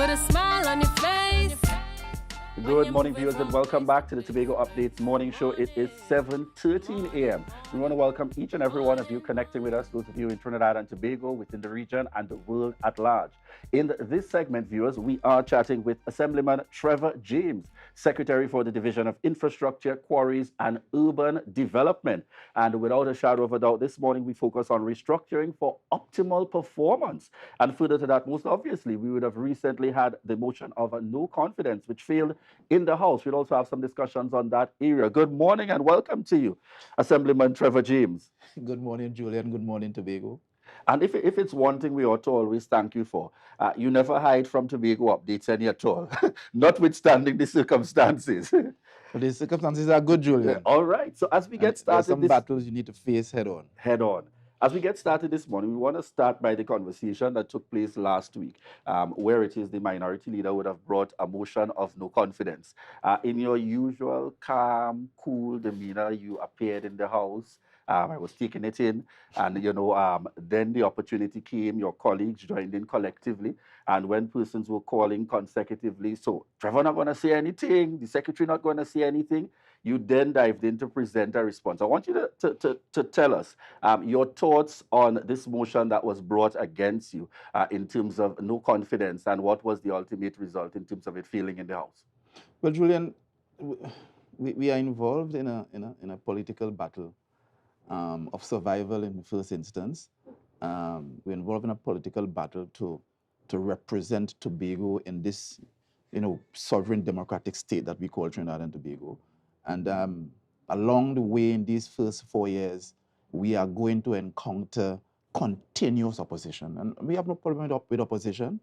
Put a smile on your face. Good morning, viewers, and welcome back to the Tobago Updates morning show. It is 7:13 a.m. We want to welcome each and every one of you connecting with us, those of you in Trinidad and Tobago, within the region, and the world at large. In this segment, viewers, we are chatting with Assemblyman Trevor James, Secretary for the Division of Infrastructure, Quarries, and Urban Development. And without a shadow of a doubt, this morning we focus on restructuring for optimal performance. And further to that, most obviously, we would have recently had the motion of no confidence, which failed in the House. We'll also have some discussions on that area. Good morning and welcome to you, Assemblyman Trevor James. Good morning, Julian. Good morning, Tobago. And if it's one thing we ought to always thank you for, you never hide from Tobago updates any at all, notwithstanding the circumstances. The circumstances are good, Julian. All right. So as we get started, some battles you need to face head on. Head on. As we get started this morning, we want to start by the conversation that took place last week, where it is the minority leader would have brought a motion of no confidence. In your usual calm, cool demeanor, you appeared in the House. I was taking it in, and then the opportunity came. Your colleagues joined in collectively, and when persons were calling consecutively, so Trevor not going to say anything, the secretary not going to say anything, you then dived in to present a response. I want you to tell us your thoughts on this motion that was brought against you in terms of no confidence, and what was the ultimate result in terms of it failing in the House. Well, Julian, we are involved in a political battle of survival in the first instance. We're involved in a political battle to represent Tobago in this, sovereign democratic state that we call Trinidad and Tobago. And along the way, in these first 4 years, we are going to encounter continuous opposition. And we have no problem with opposition.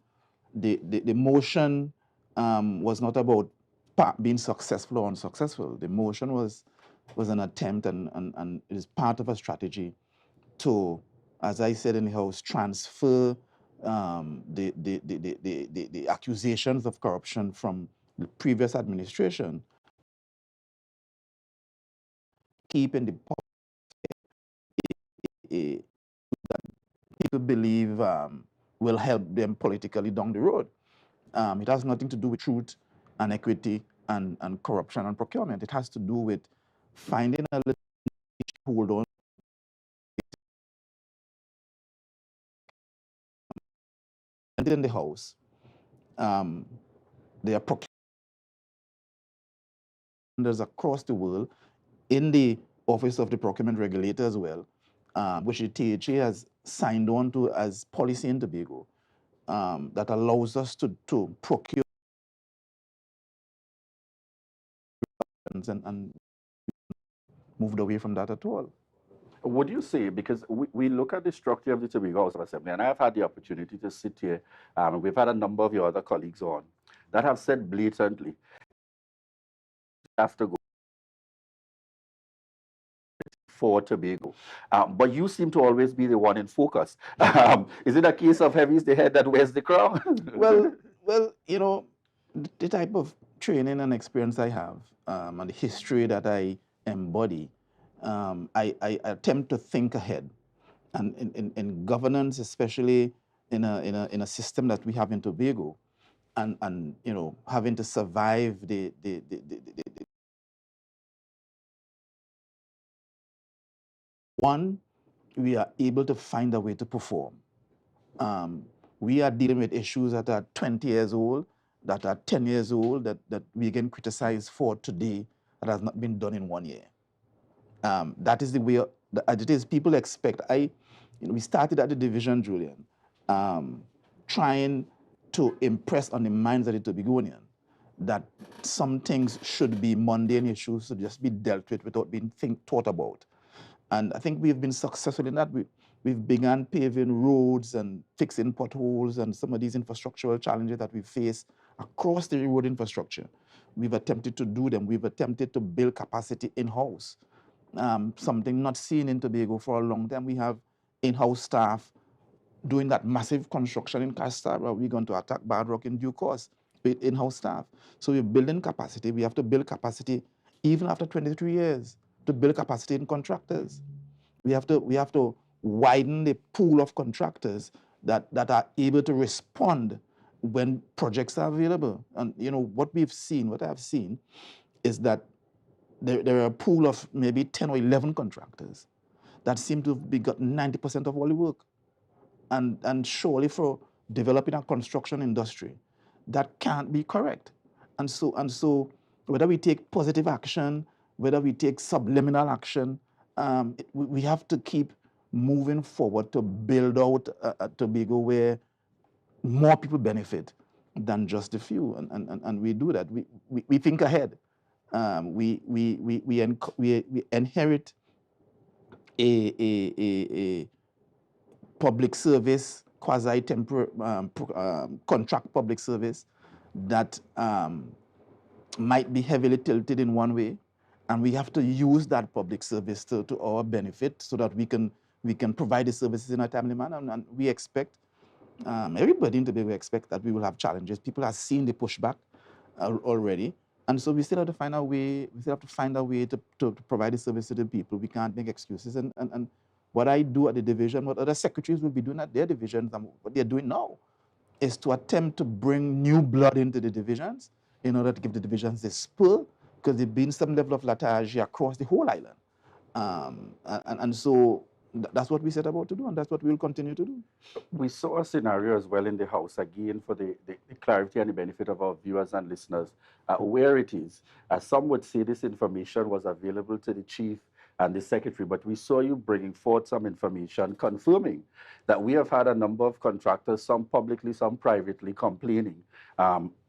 The motion was not about being successful or unsuccessful. The motion was an attempt and it is part of a strategy to, as I said in the House, transfer the accusations of corruption from the previous administration, keeping the that people believe will help them politically down the road. It has nothing to do with truth and equity and corruption and procurement. It has to do with finding a little hold on in the House. There are procurement across the world in the Office of the Procurement Regulator as well, which the THA has signed on to as policy in Tobago, that allows us to procure and moved away from that at all. Would you say, because we look at the structure of the Tobago House of Assembly, and I've had the opportunity to sit here, we've had a number of your other colleagues on, that have said blatantly, have to go for Tobago. But you seem to always be the one in focus. Is it a case of heavy is the head that wears the crown? Well, the type of training and experience I have, and the history that I embody, I attempt to think ahead, and in governance, especially in a system that we have in Tobago, and having to survive the one, we are able to find a way to perform. We are dealing with issues that are 20 years old, that are 10 years old, that we can criticize for today, that has not been done in 1 year. That is the way it is. People expect. We started at the division, Julian, trying to impress on the minds of the Tobagonian that some things should be mundane issues, to just be dealt with without being thought about. And I think we've been successful in that. We've begun paving roads and fixing potholes and some of these infrastructural challenges that we face across the road infrastructure. We've attempted to do them. We've attempted to build capacity in-house, something not seen in Tobago for a long time. We have in-house staff doing that massive construction in Castara. We're going to attack Bad Rock in due course with in-house staff. So we're building capacity. We have to build capacity even after 23 years. To build capacity in contractors. We have to widen the pool of contractors that are able to respond when projects are available. And what I've seen is that there are a pool of maybe 10 or 11 contractors that seem to have got 90% of all the work. And surely for developing a construction industry, that can't be correct. And so whether we take positive action, whether we take subliminal action, we have to keep moving forward to build out a Tobago where more people benefit than just a few. And we do that. We think ahead. We inherit a public service, quasi-temporary contract public service that might be heavily tilted in one way, and we have to use that public service to our benefit so that we can provide the services in a timely manner. And we expect, everybody in Tobago expect that we will have challenges. People are seeing the pushback already. And so we still have to find a way, to provide the service to the people. We can't make excuses. And what I do at the division, what other secretaries will be doing at their divisions, and what they're doing now, is to attempt to bring new blood into the divisions in order to give the divisions the spur, because there's been some level of lethargy across the whole island. And so that's what we set about to do, and that's what we'll continue to do. We saw a scenario as well in the House, again, for the clarity and the benefit of our viewers and listeners, where it is. Some would say this information was available to the chief and the secretary, but we saw you bringing forth some information confirming that we have had a number of contractors, some publicly, some privately, complaining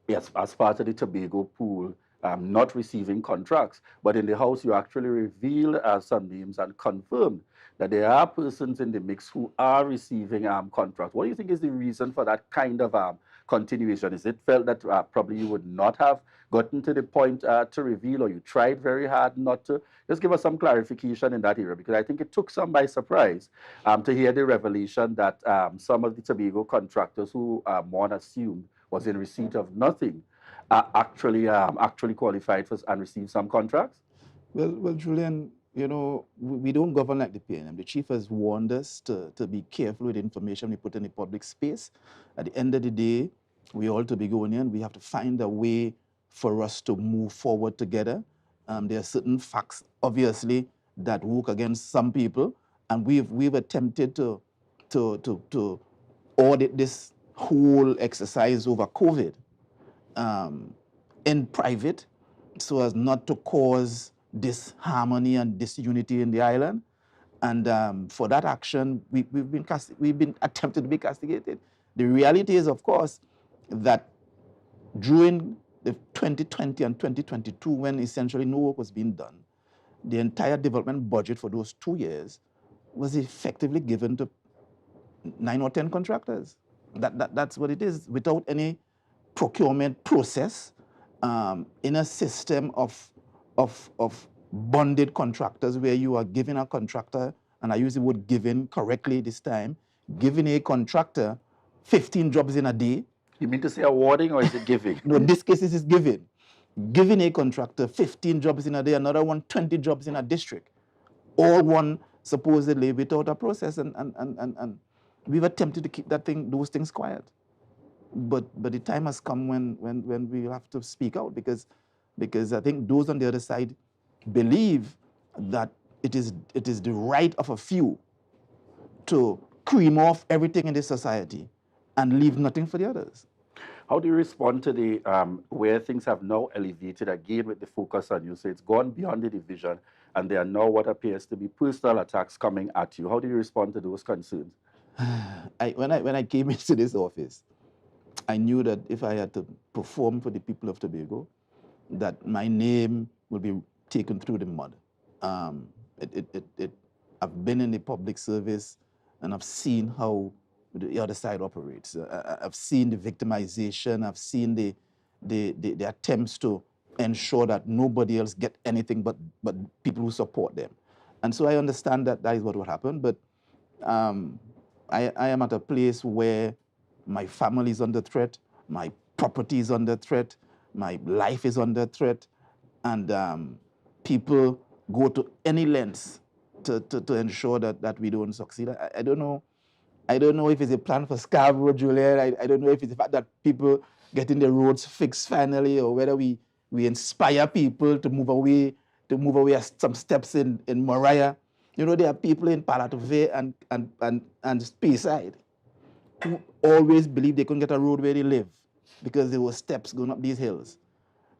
yes, as part of the Tobago pool, not receiving contracts. But in the House, you actually revealed some names and confirmed that there are persons in the mix who are receiving contracts. What do you think is the reason for that kind of continuation? Is it felt that probably you would not have gotten to the point to reveal, or you tried very hard not to? Just give us some clarification in that area, because I think it took some by surprise to hear the revelation that some of the Tobago contractors who one assumed was in receipt of nothing actually qualified for and received some contracts. Well, Julian, we don't govern like the PNM. The chief has warned us to be careful with the information we put in the public space. At the end of the day, we all Tobagonian. We have to find a way for us to move forward together. There are certain facts, obviously, that work against some people, and we've attempted to audit this whole exercise over COVID in private, so as not to cause disharmony and disunity in the island. And for that action, we've been attempted to be castigated. The reality is, of course, that during the 2020 and 2022, when essentially no work was being done, the entire development budget for those 2 years was effectively given to 9 or 10 contractors. That's what it is, without any procurement process, in a system of bonded contractors, where you are giving a contractor, and I use the word giving correctly this time, giving a contractor 15 jobs in a day. You mean to say awarding, or is it giving? No, in this case, it is giving. Giving a contractor 15 jobs in a day, another one 20 jobs in a district, all one supposedly without a process. And we've attempted to keep those things quiet. But the time has come when we have to speak out, because I think those on the other side believe that it is the right of a few to cream off everything in this society and leave nothing for the others. How do you respond to the where things have now elevated again with the focus on you? So it's gone beyond the division, and there are now what appears to be personal attacks coming at you. How do you respond to those concerns? When I came into this office, I knew that if I had to perform for the people of Tobago, that my name will be taken through the mud. I've been in the public service, and I've seen how the other side operates. I've seen the victimization. I've seen the attempts to ensure that nobody else get anything but people who support them. And so I understand that is what will happen. But I am at a place where my family is under threat, my property is under threat, my life is under threat, and people go to any lengths to ensure that we don't succeed. I don't know. I don't know if it's a plan for Scarborough, Julian. I don't know if it's the fact that people getting the roads fixed finally, or whether we inspire people to move away some steps in Moriah. You know, there are people in Palatove and Speyside who always believe they couldn't get a road where they live because there were steps going up these hills,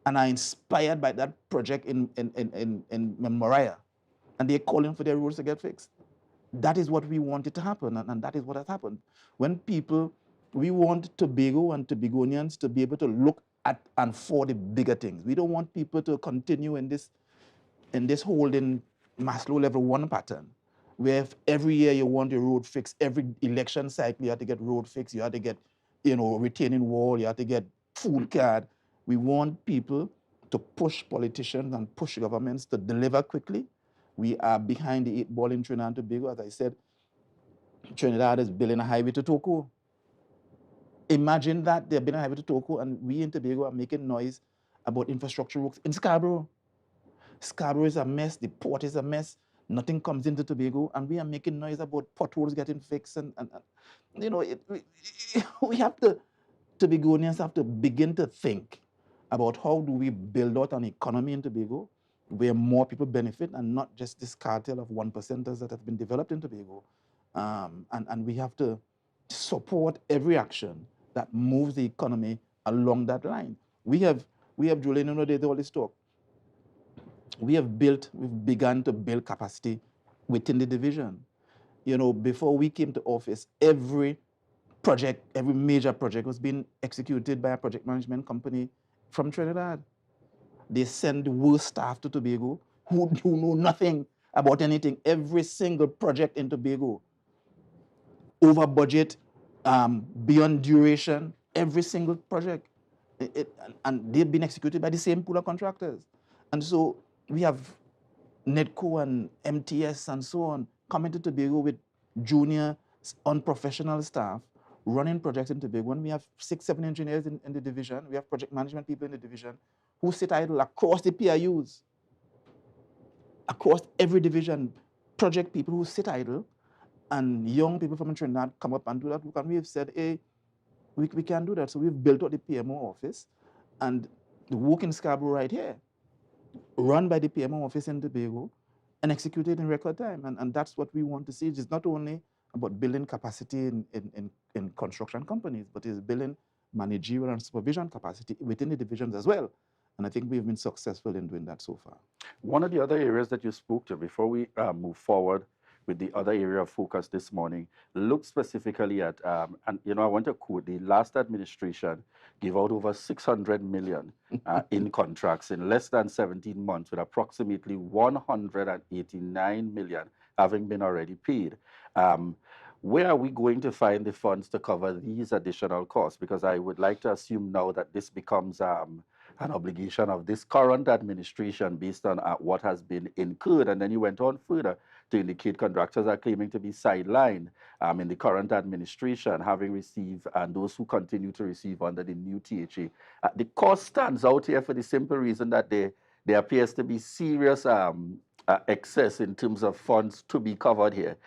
and are inspired by that project in Moriah, and they're calling for their roads to get fixed. That is what we wanted to happen, and that is what has happened. When people, we want Tobago and Tobagonians to be able to look at and for the bigger things. We don't want people to continue in this holding Maslow level 1 pattern, where if every year you want your road fixed, every election cycle you have to get road fixed, you have to get, retaining wall, you have to get food card. We want people to push politicians and push governments to deliver quickly. We are behind the 8 ball in Trinidad and Tobago. As I said, Trinidad is building a highway to Toco. Imagine that they're building a highway to Toco, and we in Tobago are making noise about infrastructure works in Scarborough. Scarborough is a mess, the port is a mess, nothing comes into Tobago, and we are making noise about potholes getting fixed. And we have to, Tobagonians have to begin to think about how do we build out an economy in Tobago where more people benefit, and not just this cartel of 1%ers that have been developed in Tobago. And we have to support every action that moves the economy along that line. We have, Julian, there's all this talk. We've begun to build capacity within the division. Before we came to office, every major project was being executed by a project management company from Trinidad. They send the worst staff to Tobago who know nothing about anything. Every single project in Tobago, over budget, beyond duration, every single project. And they've been executed by the same pool of contractors. And so we have NEDCO and MTS and so on coming to Tobago with junior, unprofessional staff running projects in Tobago. And we have 6, 7 engineers in the division. We have project management people in the division who sit idle across the PIUs, across every division, project people who sit idle, and young people from Trinidad come up and do that work. And we've said, hey, we can do that. So we've built out the PMO office, and the work in Scarborough right here, run by the PMO office in Tobago and executed in record time. And that's what we want to see. It's not only about building capacity in construction companies, but it's building managerial and supervision capacity within the divisions as well. And I think we've been successful in doing that so far. One of the other areas that you spoke to before we move forward with the other area of focus this morning, look specifically at, and I want to quote, the last administration gave out over 600 million in contracts in less than 17 months, with approximately 189 million having been already paid. Where are we going to find the funds to cover these additional costs? Because I would like to assume now that this becomes an obligation of this current administration based on what has been incurred. And then you went on further to indicate contractors are claiming to be sidelined in the current administration, having received, and those who continue to receive under the new THA. The cost stands out here for the simple reason that there appears to be serious excess in terms of funds to be covered here,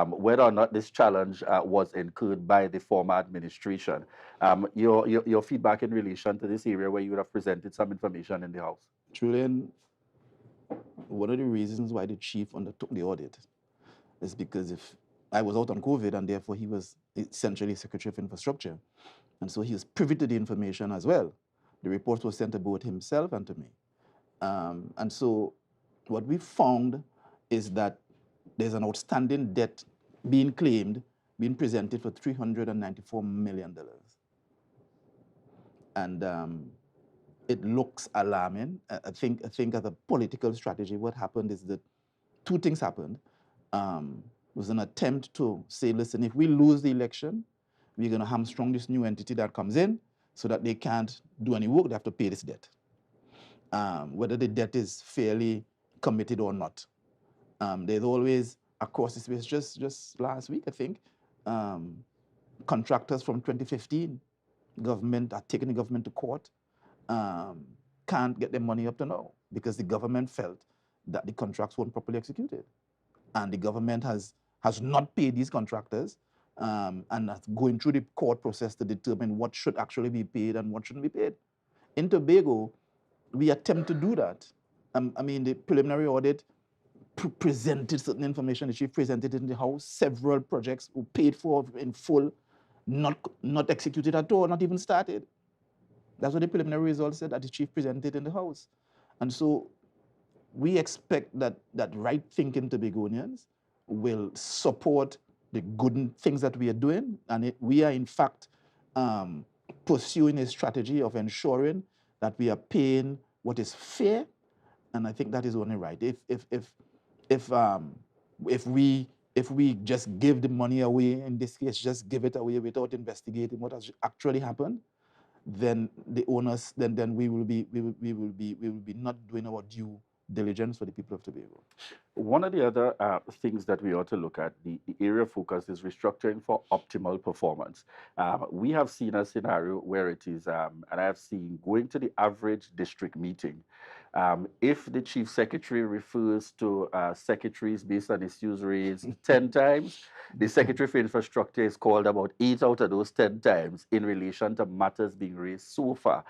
whether or not this challenge was incurred by the former administration. Your feedback in relation to this area where you would have presented some information in the House. Julian, one of the reasons why the chief undertook the audit is because if I was out on COVID, and therefore he was essentially Secretary of Infrastructure, and so he was privy to the information as well. The report was sent to both himself and to me. And so what we found is that there's an outstanding debt being claimed, being presented for $394 million. And it looks alarming. I think as a political strategy, what happened is that 2 things happened. Was an attempt to say, listen, if we lose the election, we're going to hamstring this new entity that comes in so that they can't do any work. They have to pay this debt, whether the debt is fairly committed or not. There's always, across the space, just last week, I think, contractors from 2015, government are taking the government to court, can't get their money up to now because the government felt that the contracts weren't properly executed. And the government has not paid these contractors and that's going through the court process to determine what should actually be paid and what shouldn't be paid. In Tobago, we attempt to do that. I mean, the preliminary audit presented certain information. The chief presented it in the House. Several projects were paid for in full, not executed at all, not even started. That's what the preliminary results said that the chief presented in the House. And so we expect that right-thinking Tobagonians will support the good things that we are doing, and we are in fact pursuing a strategy of ensuring that we are paying what is fair, and I think that is only right. If we just give the money away, in this case, just give it away without investigating what has actually happened, then the owners, then we will be not doing our due diligence for the people of Tobago. One of the other things that we ought to look at, the area of focus is restructuring for optimal performance. We have seen a scenario where it is, and I have seen going to the average district meeting, if the chief secretary refers to secretaries based on issues raised 10 times, the secretary for infrastructure is called about 8 out of those 10 times in relation to matters being raised so far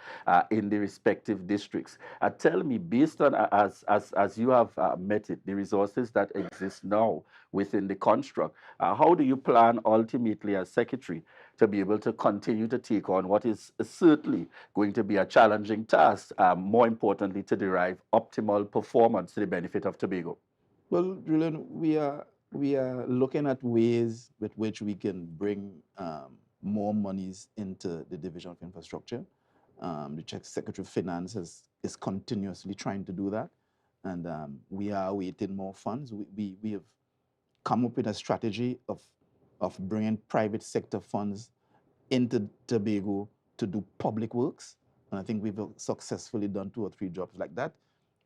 in the respective districts. Tell me, based on as you have met it, the resources that exist now within the construct, how do you plan ultimately as secretary to be able to continue to take on what is certainly going to be a challenging task, more importantly, to derive optimal performance to the benefit of Tobago? Well, Julian, we are looking at ways with which we can bring more monies into the Division of Infrastructure. The Secretary of Finance is continuously trying to do that, and we are awaiting more funds. We have come up with a strategy of bringing private sector funds into Tobago to do public works. And I think we've successfully done 2 or 3 jobs like that.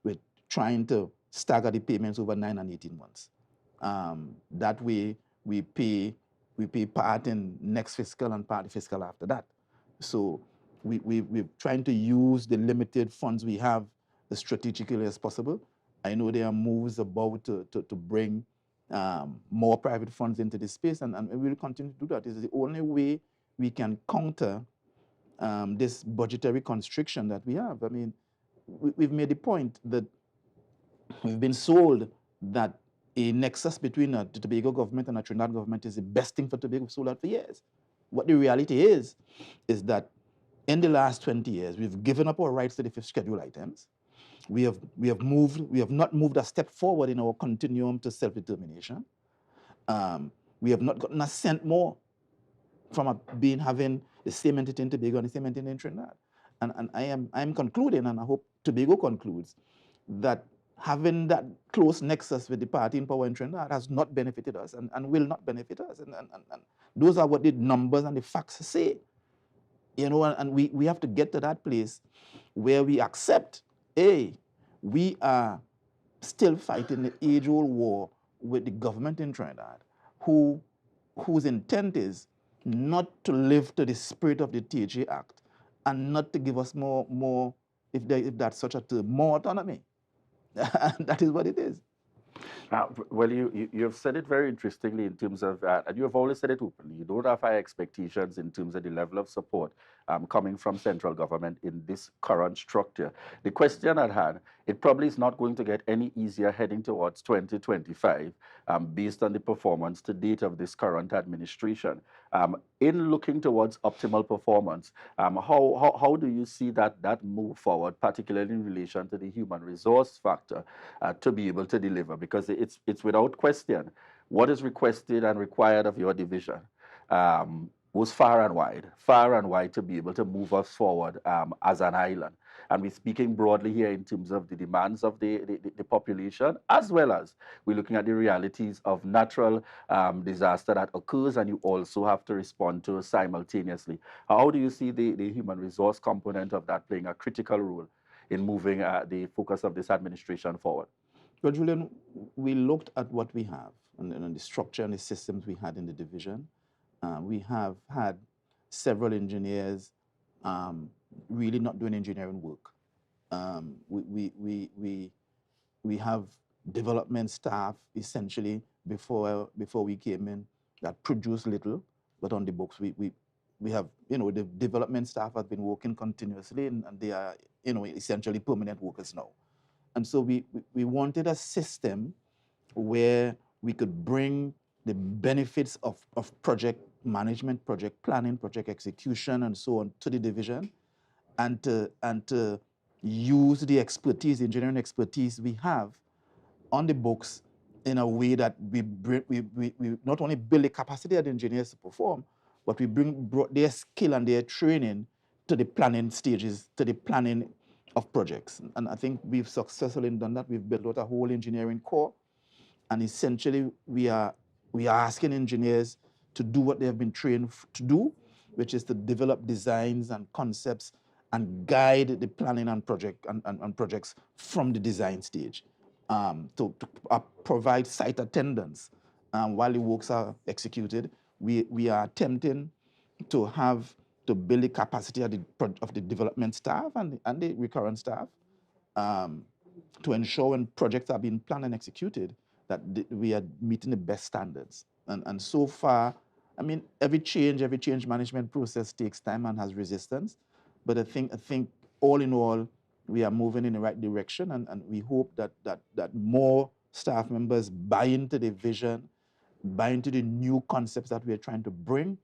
We're trying to stagger the payments over 9 and 18 months. That way, we pay part in next fiscal and part the fiscal after that. So we're trying to use the limited funds we have as strategically as possible. I know there are moves about to bring more private funds into this space, and we will continue to do that. It's the only way we can counter this budgetary constriction that we have. I mean, we've made the point that we've been sold that a nexus between the Tobago government and the Trinidad government is the best thing for Tobago. We've sold out for years. What the reality is that in the last 20 years, we've given up our rights to the 5th schedule items. We have not moved a step forward in our continuum to self-determination. We have not gotten a cent more from having the same entity in Tobago and the same entity in Trinidad. And I am concluding, and I hope Tobago concludes, that having that close nexus with the party in power in Trinidad has not benefited us and will not benefit us. And those are what the numbers and the facts say. And we have to get to that place where we accept, we are still fighting the age-old war with the government in Trinidad, whose intent is not to live to the spirit of the THA Act and not to give us more, if that's such a term, more autonomy. That is what it is. Well, you have said it very interestingly in terms of, and you have always said it openly, you don't have high expectations in terms of the level of support coming from central government in this current structure. The question at hand, it probably is not going to get any easier heading towards 2025 based on the performance to date of this current administration. In looking towards optimal performance, how do you see that move forward, particularly in relation to the human resource factor, to be able to deliver? Because it's without question what is requested and required of your division goes far and wide to be able to move us forward as an island. And we're speaking broadly here in terms of the demands of the population, as well as we're looking at the realities of natural disaster that occurs and you also have to respond to simultaneously. How do you see the human resource component of that playing a critical role in moving the focus of this administration forward? Well, Julian, we looked at what we have and the structure and the systems we had in the division. We have had several engineers really not doing engineering work. We have development staff essentially before we came in that produce little, but on the books we have, the development staff have been working continuously, and they are, essentially permanent workers now. And so we wanted a system where we could bring the benefits of project management, project planning, project execution, and so on to the division, and to use the expertise, the engineering expertise we have on the books in a way that we not only build the capacity of the engineers to perform, but we brought their skill and their training to the planning stages, to the planning of projects. And I think we've successfully done that. We've built out a whole engineering core, and essentially we are asking engineers to do what they have been trained to do, which is to develop designs and concepts and guide the planning and projects from the design stage, to provide site attendance while the works are executed. We are attempting to build the capacity of the development staff and the recurrent staff, to ensure when projects are being planned and executed that we are meeting the best standards. And so far, I mean, every change management process takes time and has resistance. But I think all in all, we are moving in the right direction, and we hope that more staff members buy into the vision, buy into the new concepts that we are trying to bring,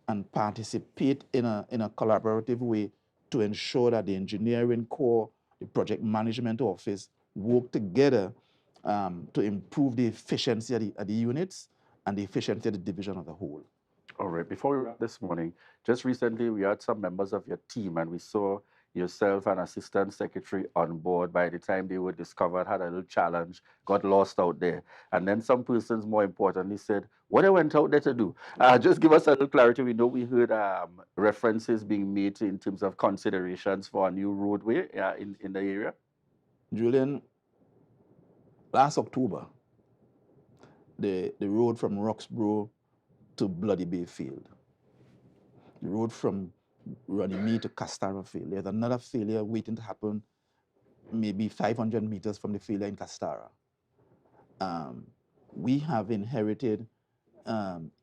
and participate in a collaborative way to ensure that the engineering core, the project management office work together to improve the efficiency of the units and the efficiency of the division as a whole. All right. Before we wrap this morning, just recently we had some members of your team, and we saw yourself and Assistant Secretary on board. By the time they were discovered, had a little challenge, got lost out there. And then some persons, more importantly, said, what they went out there to do? Just give us a little clarity. We know we heard references being made in terms of considerations for a new roadway in the area. Julian, last October, the road from Roxborough to Bloody Bay failed. The road from Runnymede to Castara failed. There's another failure waiting to happen, maybe 500 meters from the failure in Castara. We have inherited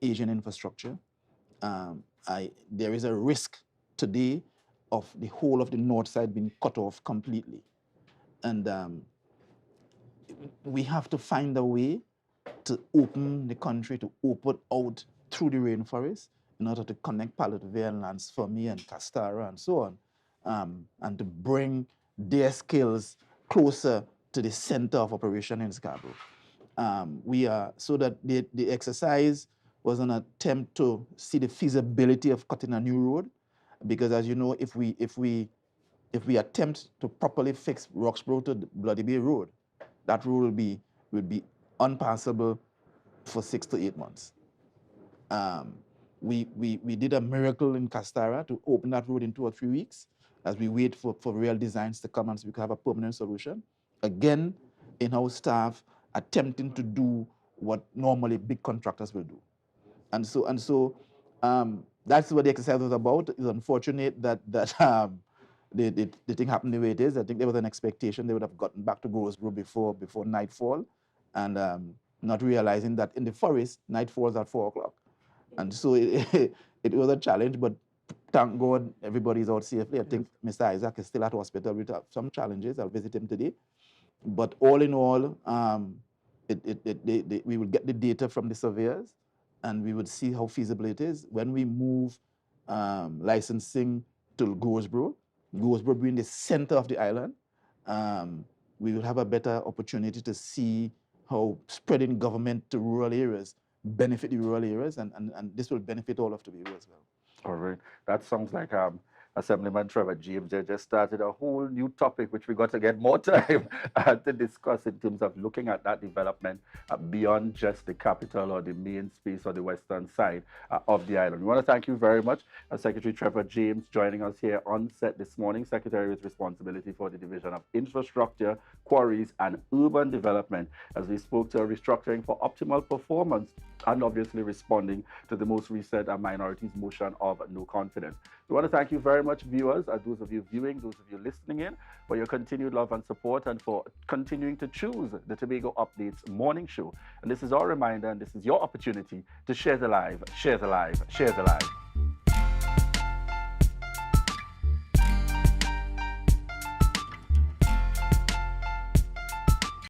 Asian infrastructure. There is a risk today of the whole of the north side being cut off completely. And we have to find a way to open the country, to open out through the rainforest in order to connect Palotville and Lansfomé and Castara and so on, and to bring their skills closer to the center of operation in Scarborough. So that the exercise was an attempt to see the feasibility of cutting a new road, because as you know, if we attempt to properly fix Roxborough to Bloody Bay Road, that road will be unpassable for 6 to 8 months. We did a miracle in Castara to open that road in 2 or 3 weeks as we wait for real designs to come and so we can have a permanent solution. Again, in-house staff attempting to do what normally big contractors will do. And so that's what the exercise was about. It's unfortunate that the thing happened the way it is. I think there was an expectation they would have gotten back to Goldsboro before nightfall, and not realizing that in the forest, night falls at 4 o'clock. And so it was a challenge, but thank God everybody's out safely. I think Mr. Isaac is still at hospital with some challenges. I'll visit him today. But all in all, we will get the data from the surveyors, and we would see how feasible it is. When we move licensing to Goldsboro being the center of the island, we will have a better opportunity to see how spreading government to rural areas benefit the rural areas, and this will benefit all of Tobago as well. All right. That sounds like Assemblyman Trevor James there just started a whole new topic, which we got to get more time to discuss in terms of looking at that development beyond just the capital or the main space or the western side of the island. We want to thank you very much, Secretary Trevor James, joining us here on set this morning, Secretary with responsibility for the Division of Infrastructure, Quarries and Urban Development, as we spoke to restructuring for optimal performance and obviously responding to the most recent minorities motion of no confidence. We want to thank you very very much, viewers, and those of you viewing, those of you listening in, for your continued love and support and for continuing to choose the Tobago Updates morning show. And this is our reminder, and this is your opportunity to share the live, share the live, share the live.